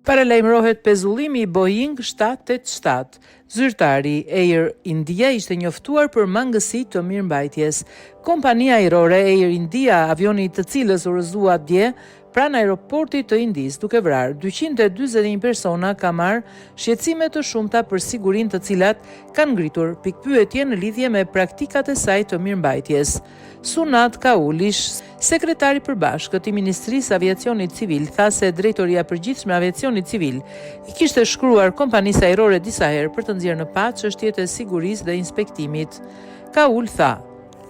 Paralajmërohet pezullimi i Boeing 787. Zyrtari Air India ishte njoftuar për mangësi të mirëmbajtjes. Kompania ajrore Air India, avioni të cilës u rrëzua dje pranë aeroportit të Indis, duke vrarë 241 persona, ka marrë shqetësime të shumta për sigurinë, të cilat kanë ngritur pikpyetje në lidhje me praktikat e saj të mirëmbajtjes. Sunat Kaulish, sekretari i përbashkët i Ministrisë Aviacionit Civil, tha se drejtoria e përgjithshme e aviacionit civil i kishte shkruar kompanisë ajrore disa herë për të nxjerrë në pat çështjet e sigurisë dhe inspektimit. Kaul tha: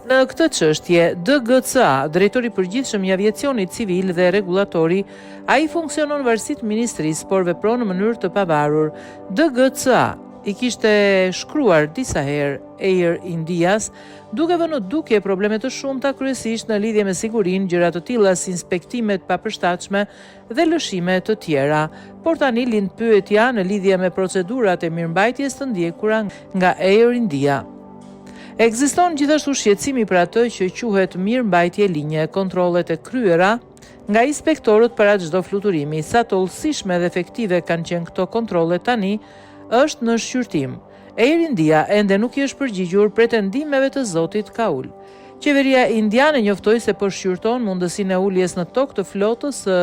në këtë çështje, DGCA, drejtori i përgjithshëm i aviacionit civil dhe rregullatori, ai funksionon varësisht ministrisë, por vepron në mënyrë të pavarur. DGCA i kishte shkruar disa herë Air Indias, duke vënë në dukje probleme të shumta, kryesisht në lidhje me sigurinë, gjëra të tilla si inspektimet papërshtatshme dhe lëshime të tjera. Por tani lind pyetja në lidhje me procedurat e mirëmbajtjes të ndjekura nga Air India. Ekziston gjithashtu shqetësimi për atë që quhet mirëmbajtje linje, kontrollet e kryera nga inspektorët para çdo fluturimi. Sa të ulësishme dhe efektive kanë qenë këto kontrolle tani është në shqyrtim. Air India ende nuk i është përgjigjur pretendimeve të zotit Kaul. Qeveria indiane njoftoi se po shqyrton mundësinë e uljes në tokë të flotës së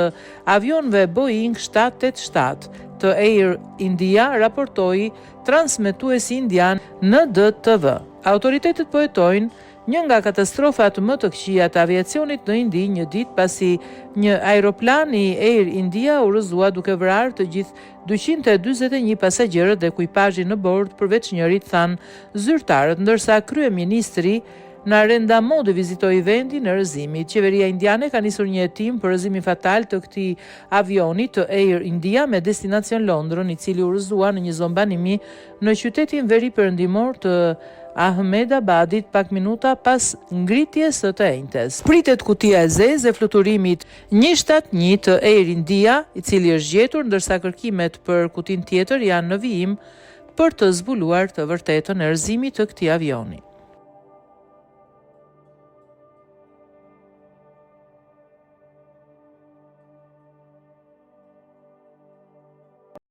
avionëve Boeing 787 të Air India, raportoi transmetuesi indian NDTV. Autoritetet po hetojnë një nga katastrofat më të këqija të aviacionit në Indi, një ditë pasi një aeroplan i Air India u rrëzua duke vrarë të gjithë 241 pasagjerët dhe ekuipazhi në bord, përveç njërit, thanë zyrtarët, ndërsa kryeministri Narendra Modi vizitoi vendin e rrëzimit. Qeveria indiane ka nisur një hetim për rrëzimin fatal të këtij avioni të Air India me destinacion Londrën, i cili u rrëzua në një zonë banimi në qytetin veriperëndimor të Ahmedabadit pak minuta pas ngritjes së të enjtes. Pritet kutia e zezë e fluturimit 171 të Air India, i cili është gjetur, ndërsa kërkimet për kutinë tjetër janë në vijim për të zbuluar të vërtetën e rrëzimit të këtij avioni.